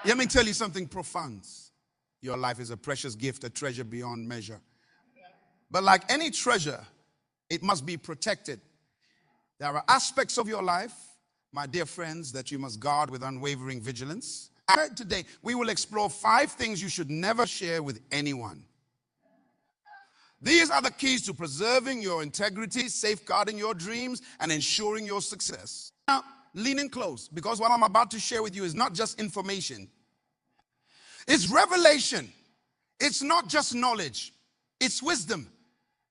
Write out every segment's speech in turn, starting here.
Let me tell you something profound. Your life is a precious gift, a treasure beyond measure. But like any treasure, it must be protected. There are aspects of your life, my dear friends, that you must guard with unwavering vigilance. And today, we will explore 5 things you should never share with anyone. These are the keys to preserving your integrity, safeguarding your dreams, and ensuring your success. Now, lean in close, because what I'm about to share with you is not just information. It's revelation. It's not just knowledge. It's wisdom.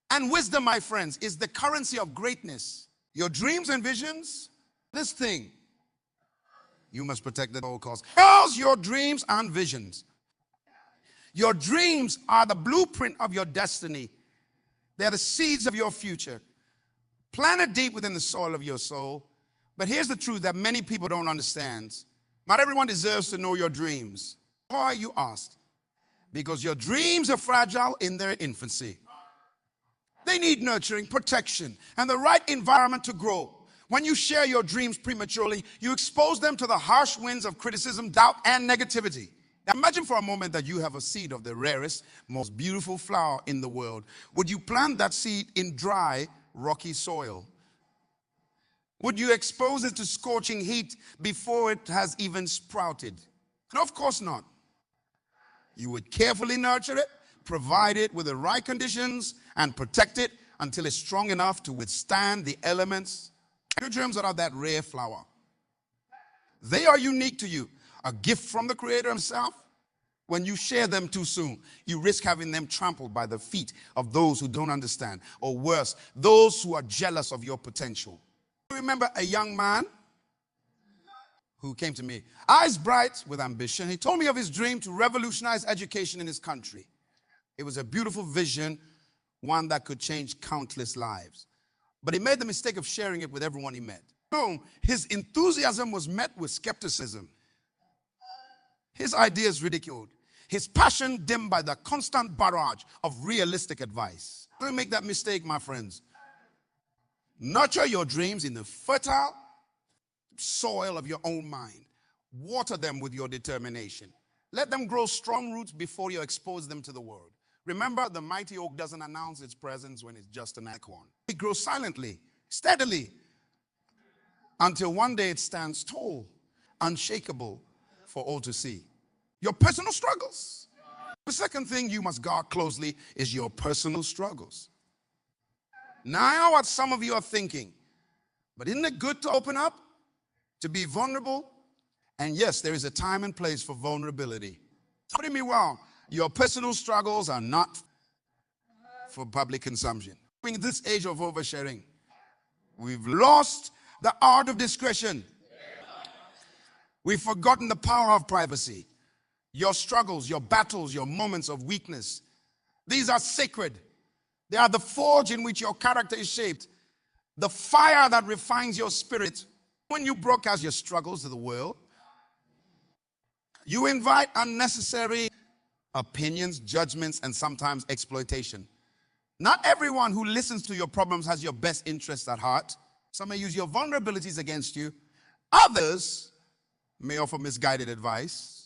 And wisdom, my friends, is the currency of greatness. Your dreams and visions, this thing, you must protect at all costs. Because your dreams and visions. Your dreams are the blueprint of your destiny. They're the seeds of your future. Planted deep within the soil of your soul. But here's the truth that many people don't understand. Not everyone deserves to know your dreams. Why, you asked? Because your dreams are fragile in their infancy. They need nurturing, protection, and the right environment to grow. When you share your dreams prematurely, you expose them to the harsh winds of criticism, doubt, and negativity. Now imagine for a moment that you have a seed of the rarest, most beautiful flower in the world. Would you plant that seed in dry, rocky soil? Would you expose it to scorching heat before it has even sprouted? No, of course not. You would carefully nurture it, provide it with the right conditions, and protect it until it's strong enough to withstand the elements. Your dreams are that rare flower. They are unique to you, a gift from the Creator himself. When you share them too soon, you risk having them trampled by the feet of those who don't understand, or worse, those who are jealous of your potential. I remember a young man who came to me, eyes bright with ambition. He told me of his dream to revolutionize education in his country. It was a beautiful vision, one that could change countless lives. But he made the mistake of sharing it with everyone he met. No, his enthusiasm was met with skepticism. His ideas ridiculed. His passion dimmed by the constant barrage of realistic advice. Don't make that mistake, my friends. Nurture your dreams in the fertile soil of your own mind. Water them with your determination. Let them grow strong roots before you expose them to the world. Remember, the mighty oak doesn't announce its presence when it's just an acorn. It grows silently, steadily, until one day it stands tall, unshakable for all to see. Your personal struggles. The second thing you must guard closely is your personal struggles. Now, I know what some of you are thinking, but isn't it good to open up, to be vulnerable? And yes, there is a time and place for vulnerability. Don't get me wrong, your personal struggles are not for public consumption. In this age of oversharing, we've lost the art of discretion. We've forgotten the power of privacy. Your struggles, your battles, your moments of weakness, these are sacred. They are the forge in which your character is shaped, the fire that refines your spirit. When you broadcast your struggles to the world, you invite unnecessary opinions, judgments, and sometimes exploitation. Not everyone who listens to your problems has your best interests at heart. Some may use your vulnerabilities against you. Others may offer misguided advice.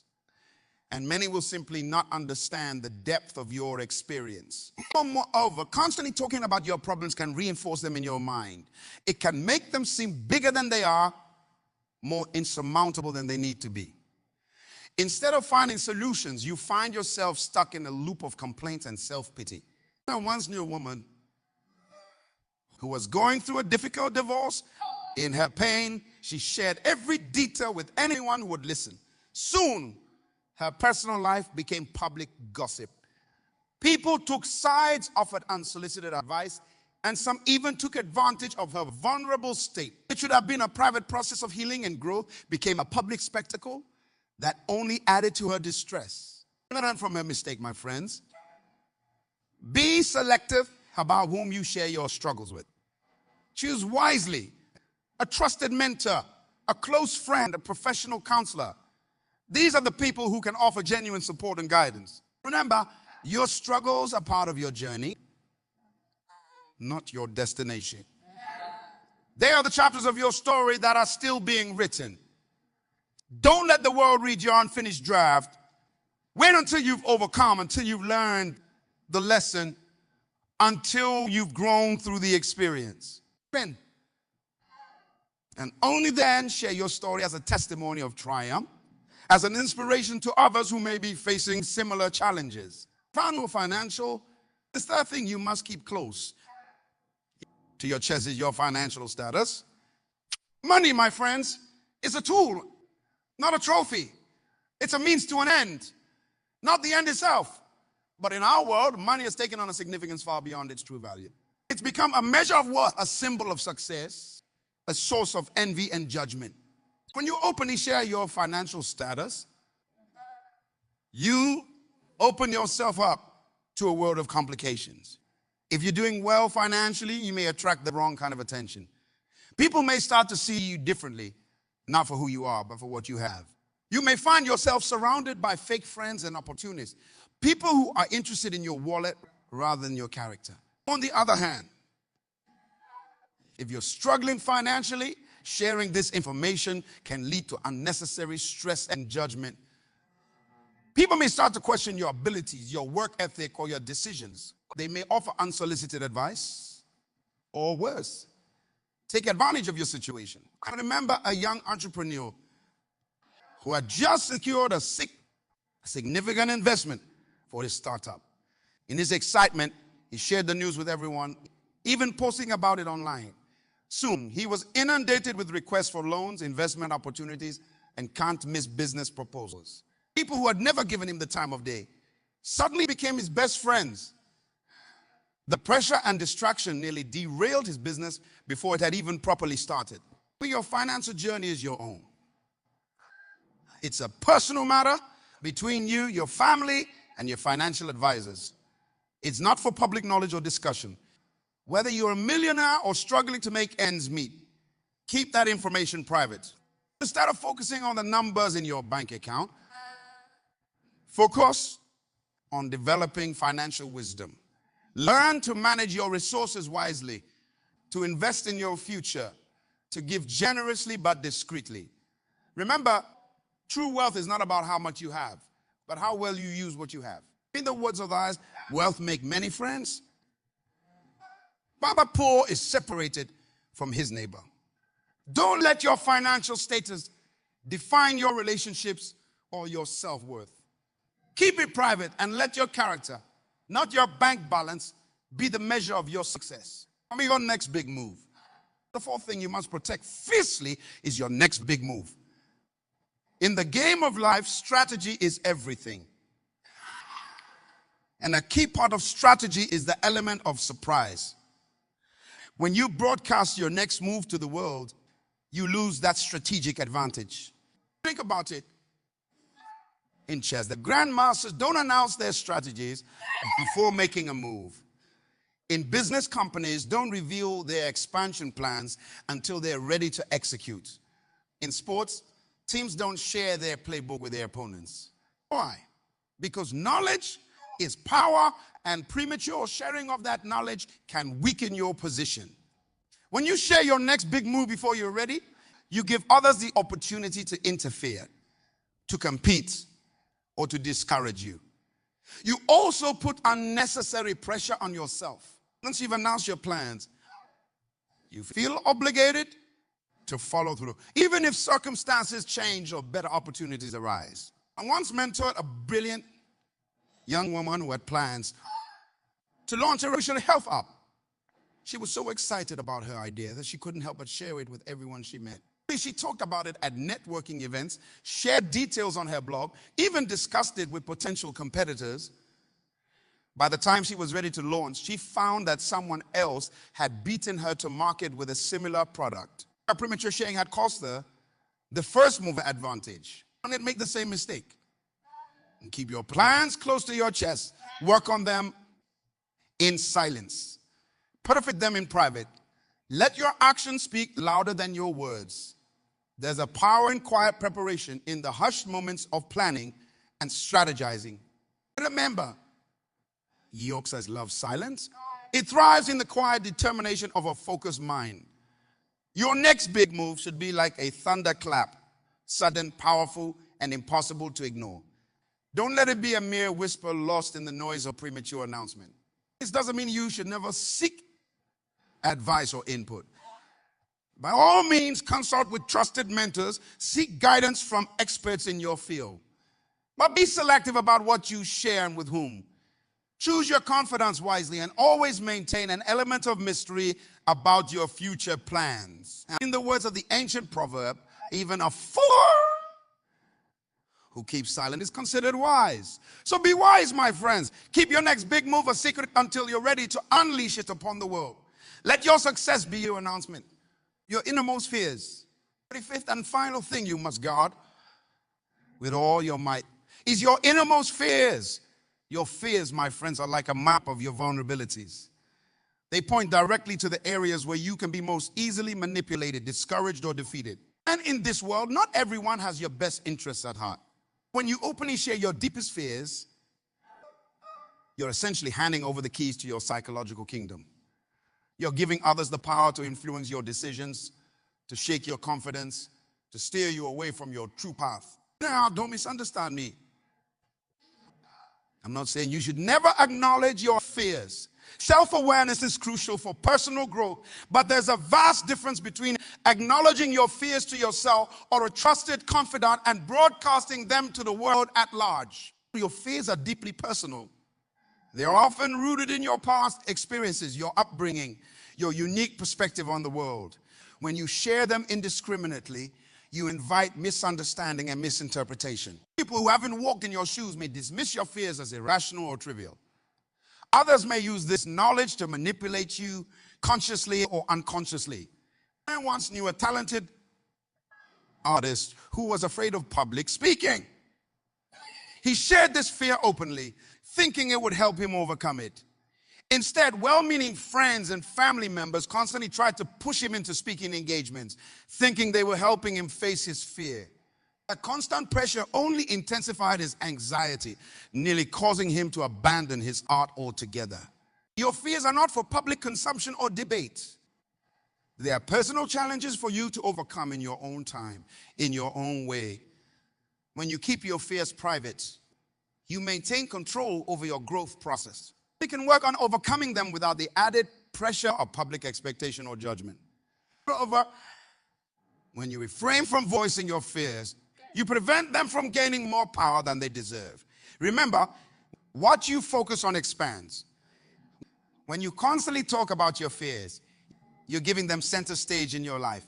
And many will simply not understand the depth of your experience. Moreover, constantly talking about your problems can reinforce them in your mind. It can make them seem bigger than they are, more insurmountable than they need to be. Instead of finding solutions, you find yourself stuck in a loop of complaints and self-pity. I once knew a woman who was going through a difficult divorce. In her pain, she shared every detail with anyone who would listen. Soon, her personal life became public gossip. People took sides, offered unsolicited advice, and some even took advantage of her vulnerable state. It should have been a private process of healing and growth, became a public spectacle that only added to her distress. Learn from her mistake, my friends. Be selective about whom you share your struggles with. Choose wisely. A trusted mentor, a close friend, a professional counselor. These are the people who can offer genuine support and guidance. Remember, your struggles are part of your journey, not your destination. They are the chapters of your story that are still being written. Don't let the world read your unfinished draft. Wait until you've overcome, until you've learned the lesson, until you've grown through the experience. And only then share your story as a testimony of triumph, as an inspiration to others who may be facing similar challenges. Financial, the third thing you must keep close to your chest is your financial status. Money, my friends, is a tool, not a trophy. It's a means to an end, not the end itself. But in our world, money has taken on a significance far beyond its true value. It's become a measure of worth, a symbol of success, a source of envy and judgment. When you openly share your financial status, you open yourself up to a world of complications. If you're doing well financially, you may attract the wrong kind of attention. People may start to see you differently, not for who you are, but for what you have. You may find yourself surrounded by fake friends and opportunists, people who are interested in your wallet rather than your character. On the other hand, if you're struggling financially, sharing this information can lead to unnecessary stress and judgment. People may start to question your abilities, your work ethic, or your decisions. They may offer unsolicited advice, or worse, take advantage of your situation. I remember a young entrepreneur who had just secured a significant investment for his startup. In his excitement, he shared the news with everyone, even posting about it online. Soon, he was inundated with requests for loans, investment opportunities, and can't-miss business proposals. People who had never given him the time of day suddenly became his best friends. The pressure and distraction nearly derailed his business before it had even properly started. But your financial journey is your own. It's a personal matter between you, your family, and your financial advisors. It's not for public knowledge or discussion. Whether you're a millionaire or struggling to make ends meet, keep that information private. Instead of focusing on the numbers in your bank account, focus on developing financial wisdom. Learn to manage your resources wisely, to invest in your future, to give generously but discreetly. Remember, true wealth is not about how much you have, but how well you use what you have. In the words of ours, wealth make many friends. Baba poor is separated from his neighbor. Don't let your financial status define your relationships or your self-worth. Keep it private and let your character, not your bank balance, be the measure of your success. I mean, your next big move. The fourth thing you must protect fiercely is your next big move. In the game of life, strategy is everything. And a key part of strategy is the element of surprise. When you broadcast your next move to the world, you lose that strategic advantage. Think about it. In chess, the grandmasters don't announce their strategies before making a move. In business companies, don't reveal their expansion plans until they're ready to execute. In sports, teams don't share their playbook with their opponents. Why? Because knowledge is power, and premature sharing of that knowledge can weaken your position. When you share your next big move before you're ready, you give others the opportunity to interfere, to compete, or to discourage you. You also put unnecessary pressure on yourself. Once you've announced your plans, you feel obligated to follow through, even if circumstances change or better opportunities arise. I once mentored a brilliant young woman who had plans to launch a revolutionary health app. She was so excited about her idea that she couldn't help but share it with everyone she met. She talked about it at networking events, shared details on her blog, even discussed it with potential competitors. By the time she was ready to launch, she found that someone else had beaten her to market with a similar product. Her premature sharing had cost her the first mover advantage. Don't make the same mistake. And keep your plans close to your chest. Work on them in silence. Perfect them in private. Let your actions speak louder than your words. There's a power in quiet preparation, in the hushed moments of planning and strategizing. Remember, York loves silence. It thrives in the quiet determination of a focused mind. Your next big move should be like a thunderclap sudden, powerful, and impossible to ignore. Don't let it be a mere whisper lost in the noise of premature announcement. This doesn't mean you should never seek advice or input. By all means, consult with trusted mentors, seek guidance from experts in your field. But be selective about what you share and with whom. Choose your confidants wisely and always maintain an element of mystery about your future plans. In the words of the ancient proverb, even a fool who keeps silent is considered wise. So be wise, my friends. Keep your next big move a secret until you're ready to unleash it upon the world. Let your success be your announcement. Your innermost fears. 35th and final thing you must guard with all your might is your innermost fears. Your fears, my friends, are like a map of your vulnerabilities. They point directly to the areas where you can be most easily manipulated, discouraged, or defeated. And in this world, not everyone has your best interests at heart. When you openly share your deepest fears, you're essentially handing over the keys to your psychological kingdom. You're giving others the power to influence your decisions, to shake your confidence, to steer you away from your true path. Now, don't misunderstand me. I'm not saying you should never acknowledge your fears. Self-awareness is crucial for personal growth, but there's a vast difference between acknowledging your fears to yourself or a trusted confidant and broadcasting them to the world at large. Your fears are deeply personal. They're often rooted in your past experiences, your upbringing, your unique perspective on the world. When you share them indiscriminately, you invite misunderstanding and misinterpretation. People who haven't walked in your shoes may dismiss your fears as irrational or trivial. Others may use this knowledge to manipulate you consciously or unconsciously. I once knew a talented artist who was afraid of public speaking. He shared this fear openly, thinking it would help him overcome it. Instead, well-meaning friends and family members constantly tried to push him into speaking engagements, thinking they were helping him face his fear. That constant pressure only intensified his anxiety, nearly causing him to abandon his art altogether. Your fears are not for public consumption or debate. They are personal challenges for you to overcome in your own time, in your own way. When you keep your fears private, you maintain control over your growth process. You can work on overcoming them without the added pressure of public expectation or judgment. Moreover, when you refrain from voicing your fears, you prevent them from gaining more power than they deserve. Remember, what you focus on expands. When you constantly talk about your fears, you're giving them center stage in your life.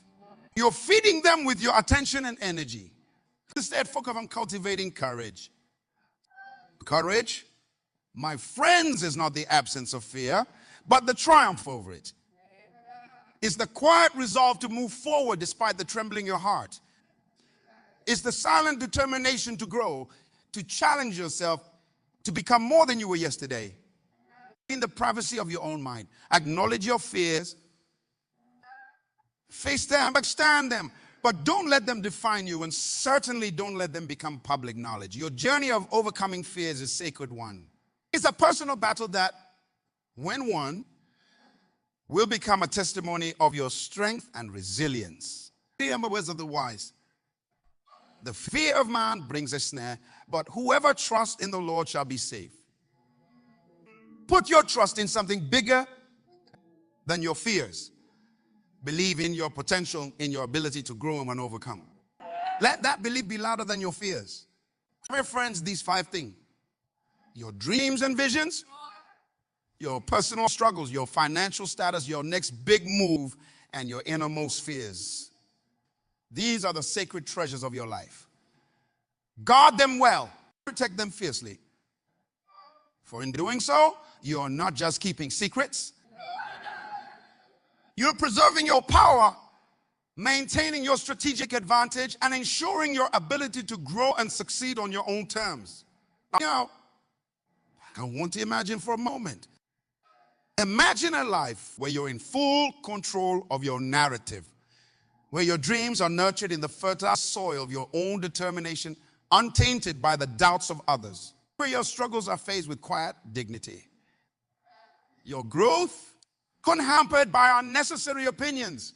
You're feeding them with your attention and energy. Instead, focus on cultivating courage. Courage, my friends, is not the absence of fear, but the triumph over it. It's the quiet resolve to move forward despite the trembling in your heart. It's the silent determination to grow, to challenge yourself, to become more than you were yesterday. In the privacy of your own mind, acknowledge your fears, face them, understand them, but don't let them define you, and certainly don't let them become public knowledge. Your journey of overcoming fears is a sacred one. It's a personal battle that, when won, will become a testimony of your strength and resilience. Remember the words of the wise. The fear of man brings a snare, but whoever trusts in the Lord shall be safe. Put your trust in something bigger than your fears. Believe in your potential, in your ability to grow and overcome. Let that belief be louder than your fears. My friends, these 5 things: your dreams and visions, your personal struggles, your financial status, your next big move, and your innermost fears. These are the sacred treasures of your life. Guard them well. Protect them fiercely. For in doing so, you are not just keeping secrets. You're preserving your power, maintaining your strategic advantage, and ensuring your ability to grow and succeed on your own terms. Now, I want to imagine for a moment. Imagine a life where you're in full control of your narrative, where your dreams are nurtured in the fertile soil of your own determination, untainted by the doubts of others, where your struggles are faced with quiet dignity. Your growth unhampered by unnecessary opinions,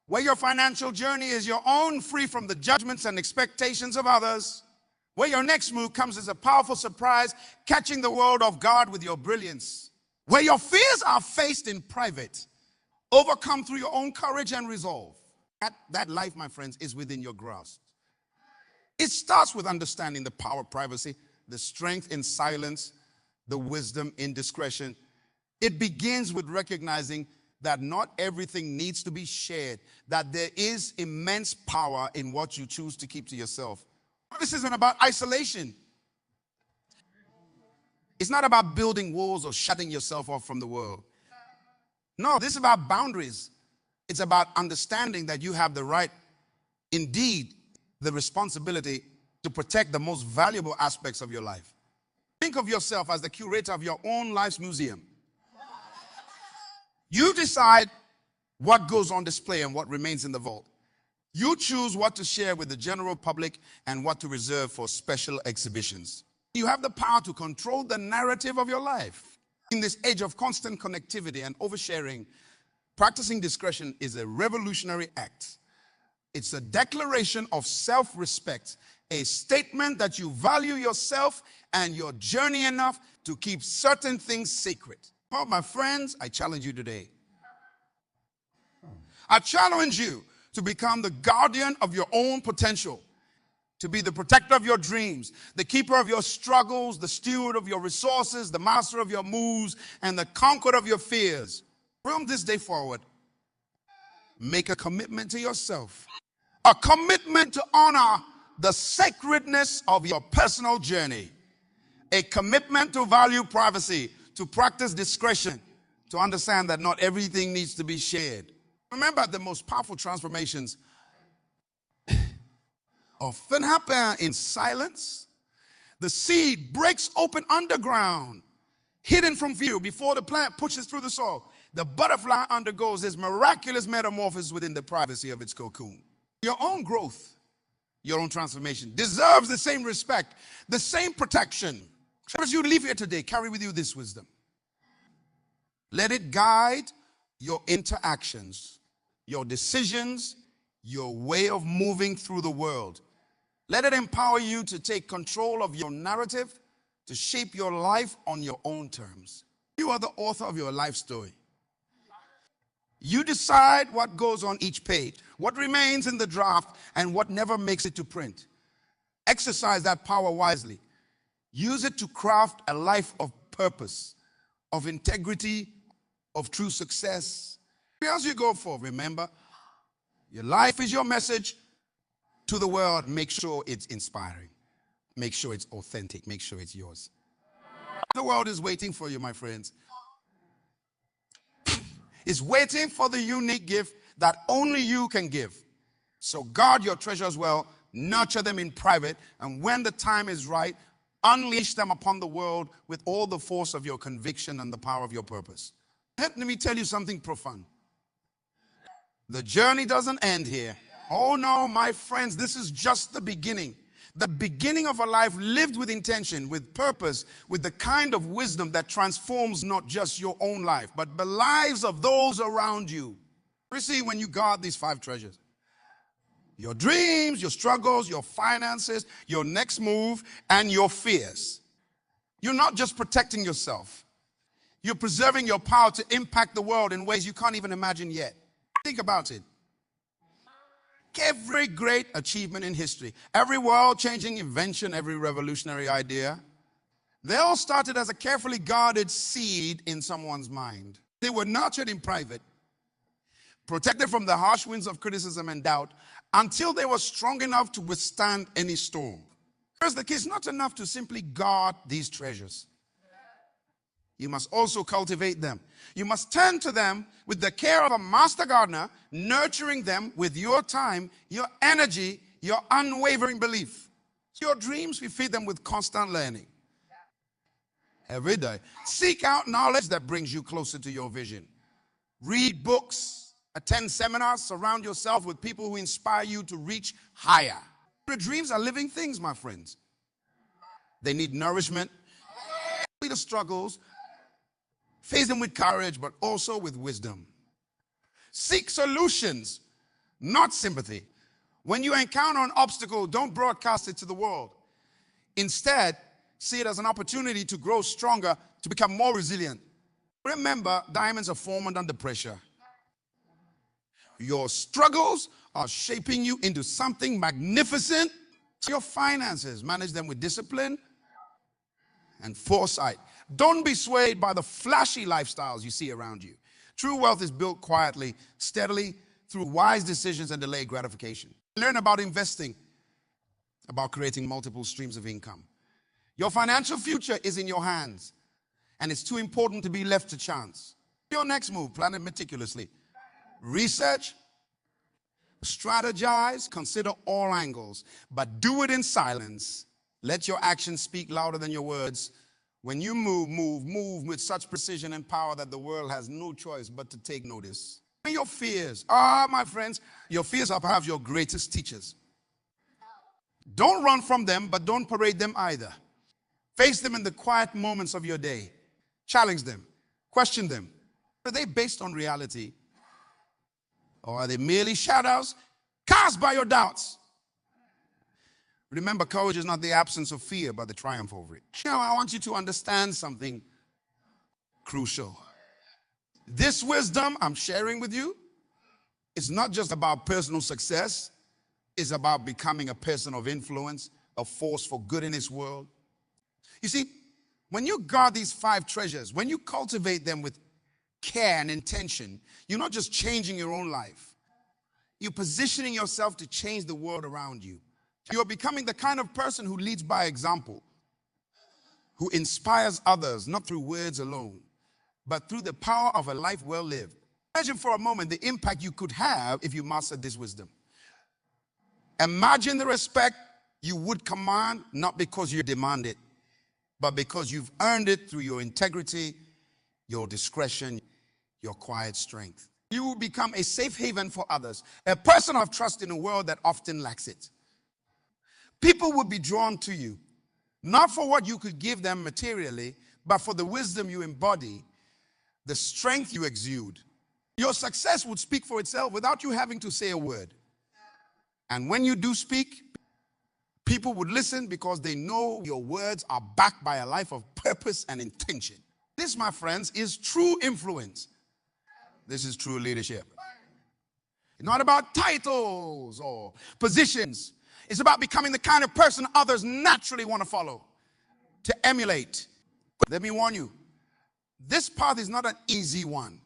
Where your financial journey is your own, free from the judgments and expectations of others. Where your next move comes as a powerful surprise, catching the world off guard with your brilliance. Where your fears are faced in private, overcome through your own courage and resolve. That life, my friends, is within your grasp. It starts with understanding the power of privacy, the strength in silence, the wisdom in discretion. It begins with recognizing that not everything needs to be shared, that there is immense power in what you choose to keep to yourself. This isn't about isolation. It's not about building walls or shutting yourself off from the world. No, this is about boundaries. It's about understanding that you have the right, indeed, the responsibility to protect the most valuable aspects of your life. Think of yourself as the curator of your own life's museum. You decide what goes on display and what remains in the vault. You choose what to share with the general public and what to reserve for special exhibitions. You have the power to control the narrative of your life. In this age of constant connectivity and oversharing, practicing discretion is a revolutionary act. It's a declaration of self-respect, a statement that you value yourself and your journey enough to keep certain things secret. Oh, my friends, I challenge you today. I challenge you to become the guardian of your own potential, to be the protector of your dreams, the keeper of your struggles, the steward of your resources, the master of your moves, and the conqueror of your fears. From this day forward, make a commitment to yourself, a commitment to honor the sacredness of your personal journey, a commitment to value privacy, to practice discretion, to understand that not everything needs to be shared. Remember, the most powerful transformations often happen in silence. The seed breaks open underground, hidden from view before the plant pushes through the soil. The butterfly undergoes this miraculous metamorphosis within the privacy of its cocoon. Your own growth, your own transformation deserves the same respect, the same protection. As you leave here today, carry with you this wisdom. Let it guide your interactions, your decisions, your way of moving through the world. Let it empower you to take control of your narrative, to shape your life on your own terms. You are the author of your life story. You decide what goes on each page, what remains in the draft, and what never makes it to print. Exercise that power wisely. Use it to craft a life of purpose, of integrity, of true success. As you go forward, remember, your life is your message to the world. Make sure it's inspiring. Make sure it's authentic. Make sure it's yours. The world is waiting for you, my friends. It's waiting for the unique gift that only you can give. So guard your treasures well, nurture them in private, and when the time is right, unleash them upon the world with all the force of your conviction and the power of your purpose. Let me tell you something profound. The journey doesn't end here. Oh no, my friends, this is just the beginning. The beginning of a life lived with intention, with purpose, with the kind of wisdom that transforms not just your own life, but the lives of those around you. You see, when you guard these 5 treasures, your dreams, your struggles, your finances, your next move, and your fears, you're not just protecting yourself. You're preserving your power to impact the world in ways you can't even imagine yet. Think about it. Every great achievement in history, every world-changing invention, every revolutionary idea, they all started as a carefully guarded seed in someone's mind. They were nurtured in private, protected from the harsh winds of criticism and doubt, until they were strong enough to withstand any storm. Here's the key: it's not enough to simply guard these treasures. You must also cultivate them. You must tend to them with the care of a master gardener, nurturing them with your time, your energy, your unwavering belief. Your dreams, we feed them with constant learning. Every day. Seek out knowledge that brings you closer to your vision. Read books, attend seminars, surround yourself with people who inspire you to reach higher. Your dreams are living things, my friends. They need nourishment. The struggles, face them with courage, but also with wisdom. Seek solutions not sympathy. When you encounter an obstacle, don't broadcast it to the world. Instead, see it as an opportunity to grow stronger, to become more resilient. Remember, diamonds are formed under pressure. Your struggles are shaping you into something magnificent. Your finances, manage them with discipline and foresight. Don't be swayed by the flashy lifestyles you see around you. True wealth is built quietly, steadily, through wise decisions and delayed gratification. Learn about investing, about creating multiple streams of income. Your financial future is in your hands, and it's too important to be left to chance. Your next move, plan it meticulously. Research, strategize, consider all angles, but do it in silence. Let your actions speak louder than your words. When you move with such precision and power that the world has no choice but to take notice. Your fears, my friends, your fears are perhaps your greatest teachers. Don't run from them, but don't parade them either. Face them in the quiet moments of your day. Challenge them, question them. Are they based on reality? Or are they merely shadows cast by your doubts? Remember, courage is not the absence of fear, but the triumph over it. Now, I want you to understand something crucial. This wisdom I'm sharing with you is not just about personal success. It's about becoming a person of influence, a force for good in this world. You see, when you guard these 5 treasures, when you cultivate them with care and intention, you're not just changing your own life. You're positioning yourself to change the world around you. You're becoming the kind of person who leads by example, who inspires others, not through words alone, but through the power of a life well lived. Imagine for a moment the impact you could have if you mastered this wisdom. Imagine the respect you would command, not because you demand it, but because you've earned it through your integrity, your discretion, your quiet strength. You will become a safe haven for others, a person of trust in a world that often lacks it. People will be drawn to you, not for what you could give them materially, but for the wisdom you embody, the strength you exude. Your success would speak for itself without you having to say a word. And when you do speak, people would listen because they know your words are backed by a life of purpose and intention. This, my friends, is true influence. This is true leadership. It's not about titles or positions. It's about becoming the kind of person others naturally want to follow, to emulate. Let me warn you, this path is not an easy one.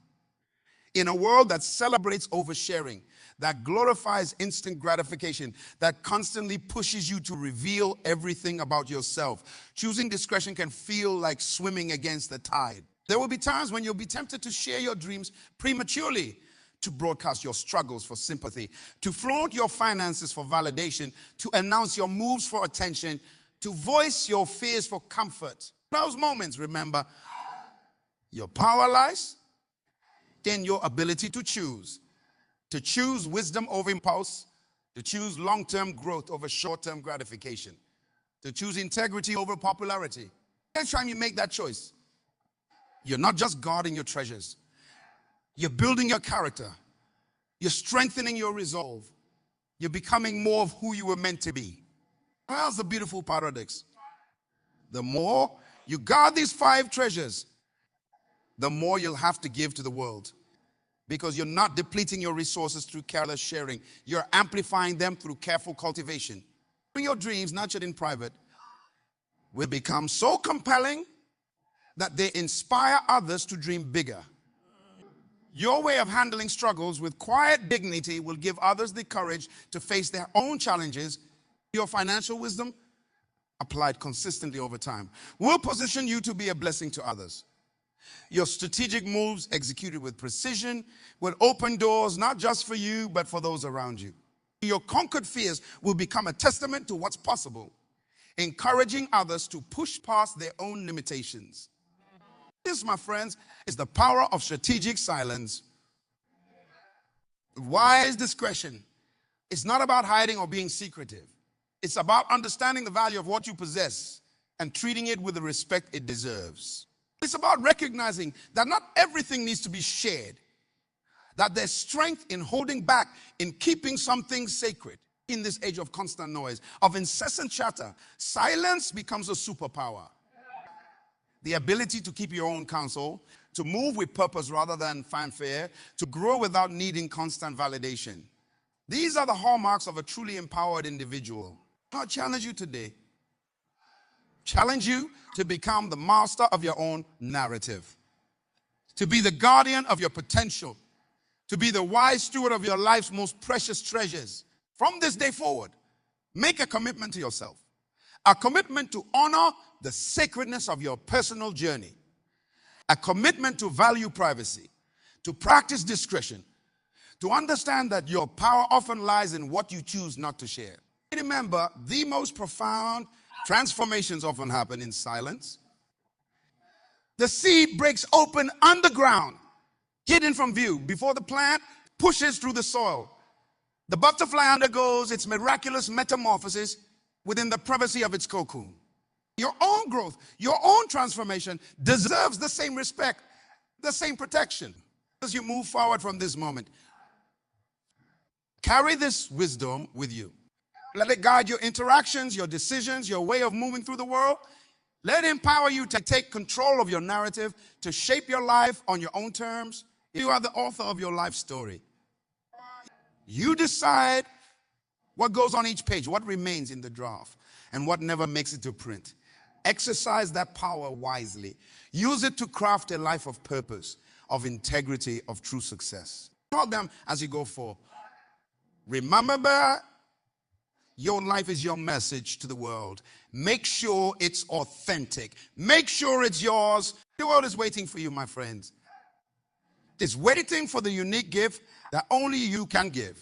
In a world that celebrates oversharing, that glorifies instant gratification, that constantly pushes you to reveal everything about yourself, choosing discretion can feel like swimming against the tide. There will be times when you'll be tempted to share your dreams prematurely, to broadcast your struggles for sympathy, to flaunt your finances for validation, to announce your moves for attention, to voice your fears for comfort. Those moments, remember, your power lies in your ability to choose wisdom over impulse, to choose long-term growth over short-term gratification, to choose integrity over popularity. Next time you make that choice, you're not just guarding your treasures. You're building your character. You're strengthening your resolve. You're becoming more of who you were meant to be. That's the beautiful paradox. The more you guard these 5 treasures, the more you'll have to give to the world. Because you're not depleting your resources through careless sharing. You're amplifying them through careful cultivation. Your dreams, nurtured in private, will become so compelling that they inspire others to dream bigger. Your way of handling struggles with quiet dignity will give others the courage to face their own challenges. Your financial wisdom, applied consistently over time, will position you to be a blessing to others. Your strategic moves, executed with precision, will open doors not just for you, but for those around you. Your conquered fears will become a testament to what's possible, encouraging others to push past their own limitations. This, my friends, is the power of strategic silence. Wise discretion. It's not about hiding or being secretive. It's about understanding the value of what you possess and treating it with the respect it deserves. It's about recognizing that not everything needs to be shared. that there's strength in holding back, in keeping something sacred. In this age of constant noise, of incessant chatter, silence becomes a superpower. The ability to keep your own counsel, to move with purpose rather than fanfare, to grow without needing constant validation. These are the hallmarks of a truly empowered individual. I challenge you today. Challenge you to become the master of your own narrative, to be the guardian of your potential, to be the wise steward of your life's most precious treasures. From this day forward, make a commitment to yourself, a commitment to honor the sacredness of your personal journey, a commitment to value privacy, to practice discretion, to understand that your power often lies in what you choose not to share. Remember, the most profound transformations often happen in silence. The seed breaks open underground, hidden from view, before the plant pushes through the soil. The butterfly undergoes its miraculous metamorphosis within the privacy of its cocoon. Your own growth, your own transformation deserves the same respect, the same protection. As you move forward from this moment, carry this wisdom with you. Let it guide your interactions, your decisions, your way of moving through the world. Let it empower you to take control of your narrative, to shape your life on your own terms. You are the author of your life story. You decide what goes on each page, what remains in the draft, and what never makes it to print. Exercise that power wisely. Use it to craft a life of purpose, of integrity, of true success. Tell them as you go forth. Remember, your life is your message to the world. Make sure it's authentic. Make sure it's yours. The world is waiting for you, my friends. It's waiting for the unique gift that only you can give.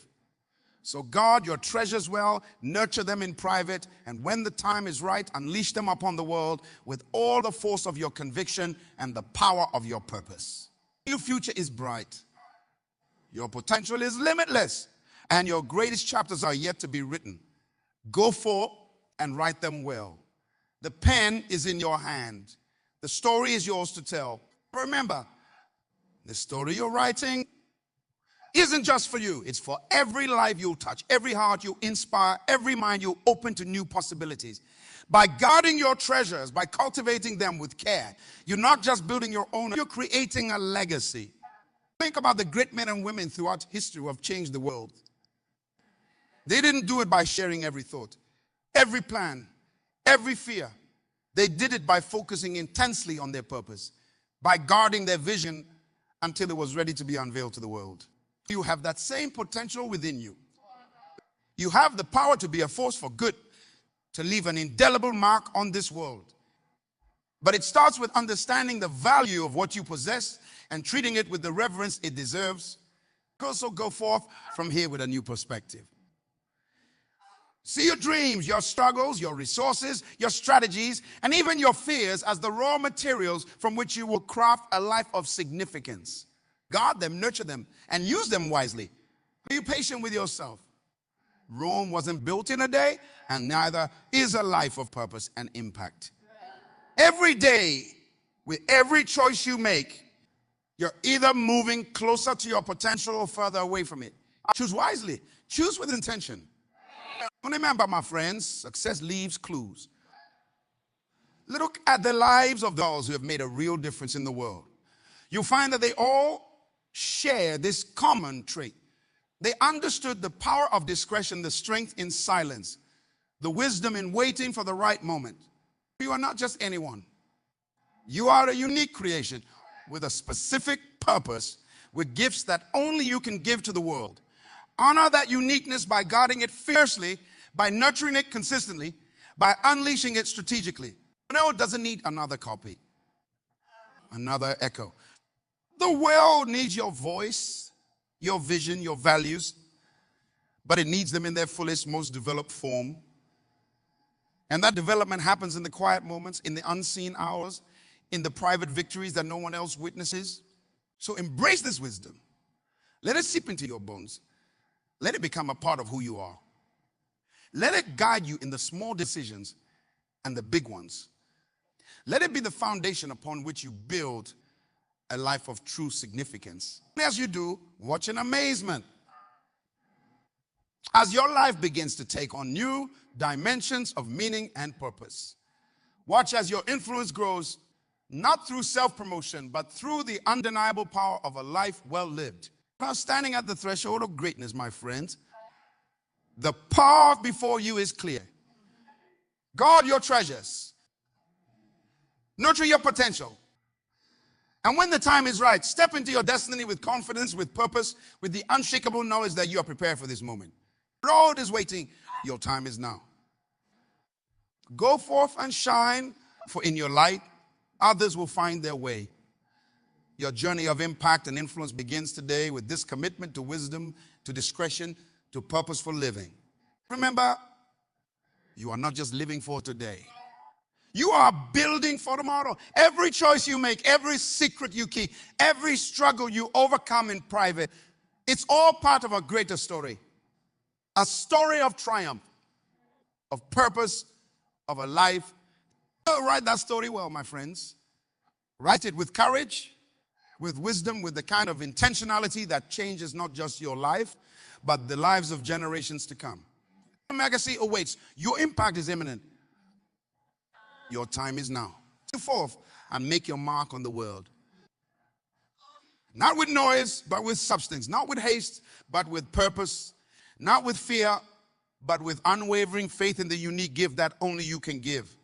So guard your treasures well, nurture them in private, and when the time is right, unleash them upon the world with all the force of your conviction and the power of your purpose. Your future is bright. Your potential is limitless, and your greatest chapters are yet to be written. Go forth and write them well. The pen is in your hand. The story is yours to tell. Remember, the story you're writing isn't just for you. It's for every life you'll touch, every heart you inspire, every mind you open to new possibilities. By guarding your treasures, by cultivating them with care, you're not just building your own, you're creating a legacy. Think about the great men and women throughout history who have changed the world. They didn't do it by sharing every thought, every plan, every fear. They did it by focusing intensely on their purpose, by guarding their vision until it was ready to be unveiled to the world. You have that same potential within you. You have the power to be a force for good, to leave an indelible mark on this world. But it starts with understanding the value of what you possess and treating it with the reverence it deserves. Also go forth from here with a new perspective. See your dreams, your struggles, your resources, your strategies, and even your fears as the raw materials from which you will craft a life of significance. Guard them, nurture them, and use them wisely. Be patient with yourself. Rome wasn't built in a day, and neither is a life of purpose and impact. Every day, with every choice you make, you're either moving closer to your potential or further away from it. Choose wisely. Choose with intention. Remember, my friends, success leaves clues. Look at the lives of those who have made a real difference in the world. You'll find that they all share this common trait. They understood the power of discretion, the strength in silence, the wisdom in waiting for the right moment. You are not just anyone. You are a unique creation with a specific purpose, with gifts that only you can give to the world. Honor that uniqueness by guarding it fiercely, by nurturing it consistently, by unleashing it strategically. No, it doesn't need another copy, another echo. The world needs your voice, your vision, your values, but it needs them in their fullest, most developed form. And that development happens in the quiet moments, in the unseen hours, in the private victories that no one else witnesses. So embrace this wisdom. Let it seep into your bones. Let it become a part of who you are. Let it guide you in the small decisions and the big ones. Let it be the foundation upon which you build a life of true significance. And as you do, watch in amazement as your life begins to take on new dimensions of meaning and purpose. Watch as your influence grows, not through self-promotion, but through the undeniable power of a life well lived. Now, standing at the threshold of greatness, my friends, the path before you is clear. Guard your treasures. Nurture your potential. And when the time is right, step into your destiny with confidence, with purpose, with the unshakable knowledge that you are prepared for this moment. The road is waiting. Your time is now. Go forth and shine, for in your light, others will find their way. Your journey of impact and influence begins today with this commitment to wisdom, to discretion, to purposeful living. Remember, you are not just living for today. You are building for tomorrow. Every choice you make, every secret you keep, every struggle you overcome in private, it's all part of a greater story. A story of triumph, of purpose, of a life. Write that story well, my friends. Write it with courage, with wisdom, with the kind of intentionality that changes not just your life, but the lives of generations to come. The legacy awaits. Your impact is imminent. Your time is now. Go forth and make your mark on the world. Not with noise, but with substance. Not with haste, but with purpose. Not with fear, but with unwavering faith in the unique gift that only you can give.